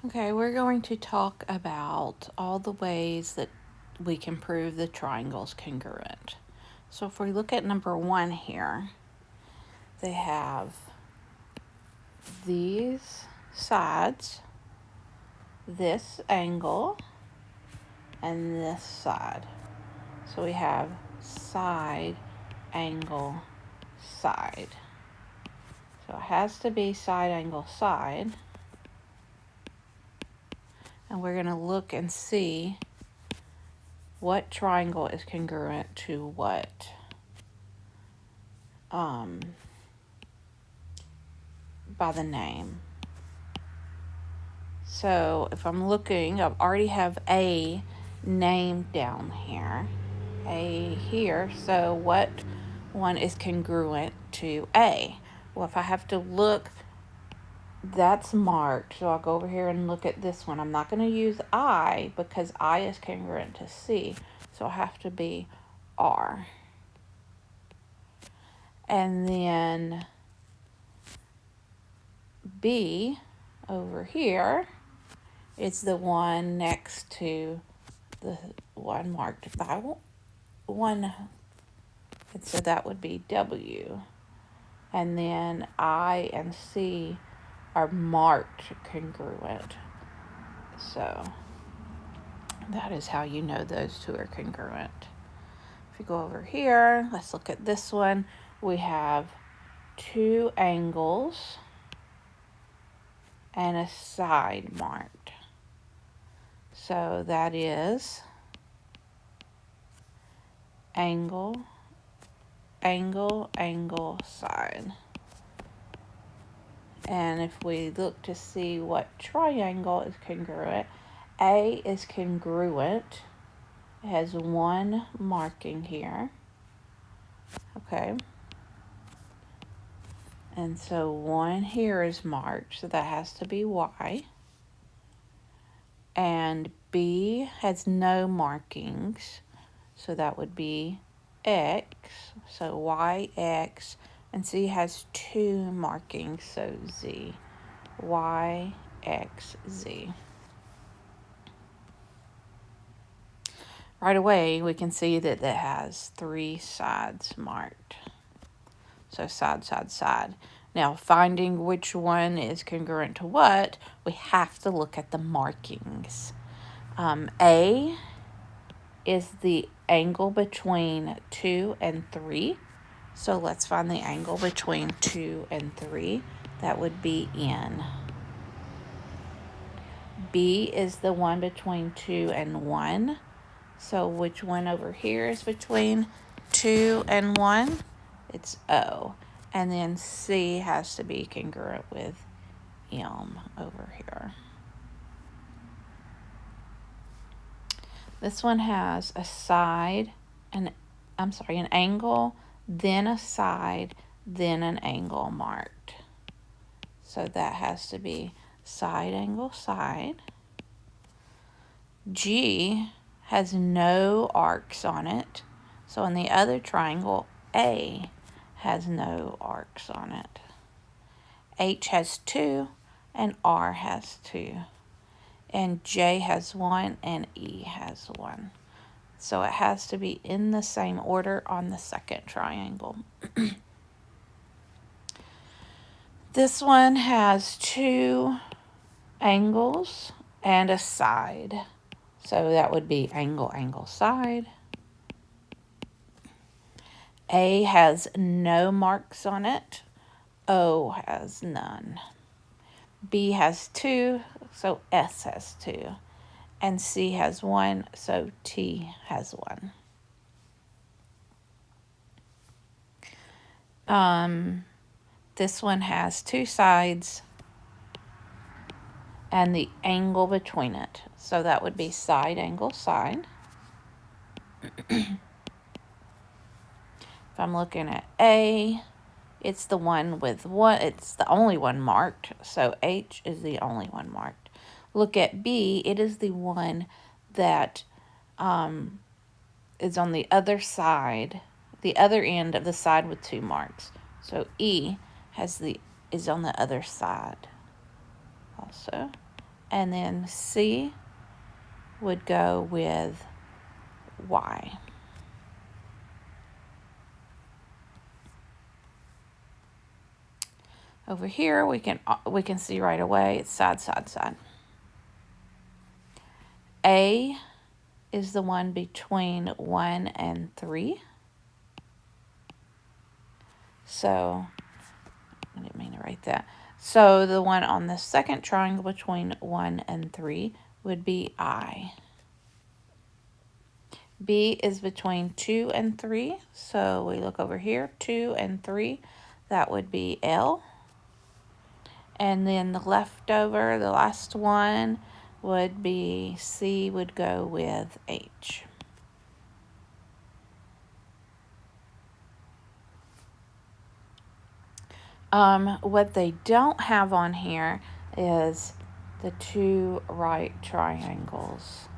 Okay, we're going to talk about all the ways that we can prove the triangle's congruent. So if we look at number 1 here, they have these sides, this angle, and this side. So we have side, angle, side. So it has to be side, angle, side. And we're going to look and see what triangle is congruent to what. By the name. So if I'm looking, I already have A named down here. A here. So what one is congruent to A? Well, if I have to look, that's marked. So I'll go over here and look at this one. I'm not going to use I because I is congruent to C. So I have to be R. And then B over here is the one next to the one marked by 1. And so that would be W. And then I and C are marked congruent. So that is how you know those two are congruent. If you go over here, let's look at this one. We have 2 angles and a side marked. So that is angle, angle, angle, side. And if we look to see what triangle is congruent, A is congruent. It has 1 marking here. Okay. And so 1 here is marked, so that has to be Y. And B has no markings, so that would be X. So Y, X, and C has 2 markings, so Z. Y, X, Z. Right away, we can see that it has 3 sides marked. So side, side, side. Now, finding which one is congruent to what, we have to look at the markings. A is the angle between 2 and 3. So let's find the angle between 2 and 3. That would be N. B is the one between 2 and 1. So which one over here is between 2 and 1? It's O. And then C has to be congruent with M over here. This one has a side, an angle, then a side, then an angle marked. So that has to be side, angle, side. G has no arcs on it. So in the other triangle, A has no arcs on it. H has 2 and R has 2. And J has 1 and E has 1. So it has to be in the same order on the second triangle. This one has 2 angles and a side. So that would be angle, angle, side. A has no marks on it. O has none. B has 2, so S has 2. And C has 1, so T has 1. This one has 2 sides and the angle between it. So that would be side, angle, side. If I'm looking at A, it's the one with 1, it's the only one marked, so H is the only one marked. Look at B, it is the one that is on the other side, the other end of the side with 2 marks. So E is on the other side also. and then C would go with Y. Over here, we can see right away it's side, side, side. A is the one between 1 and 3. So, I didn't mean to write that. So the one on the second triangle between 1 and 3 would be I. B is between 2 and 3. So we look over here, 2 and 3. That would be L. And then the leftover, the last one, would be C would go with H. What they don't have on here is the 2 right triangles.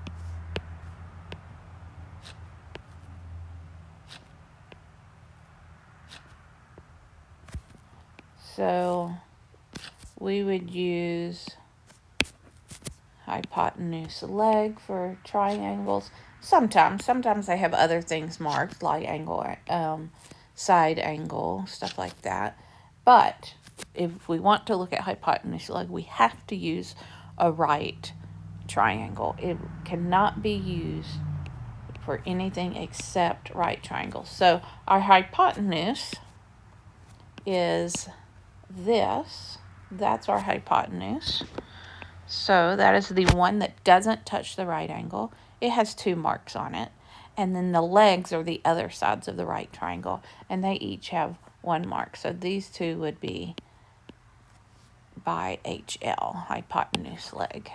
So we would use hypotenuse leg for triangles. Sometimes they have other things marked, like angle, side angle, stuff like that. But if we want to look at hypotenuse leg, we have to use a right triangle. It cannot be used for anything except right triangles. So our hypotenuse is this. That's our hypotenuse. So that is the one that doesn't touch the right angle. It has 2 marks on it. And then the legs are the other sides of the right triangle, and they each have 1 mark. So these 2 would be by HL, hypotenuse leg.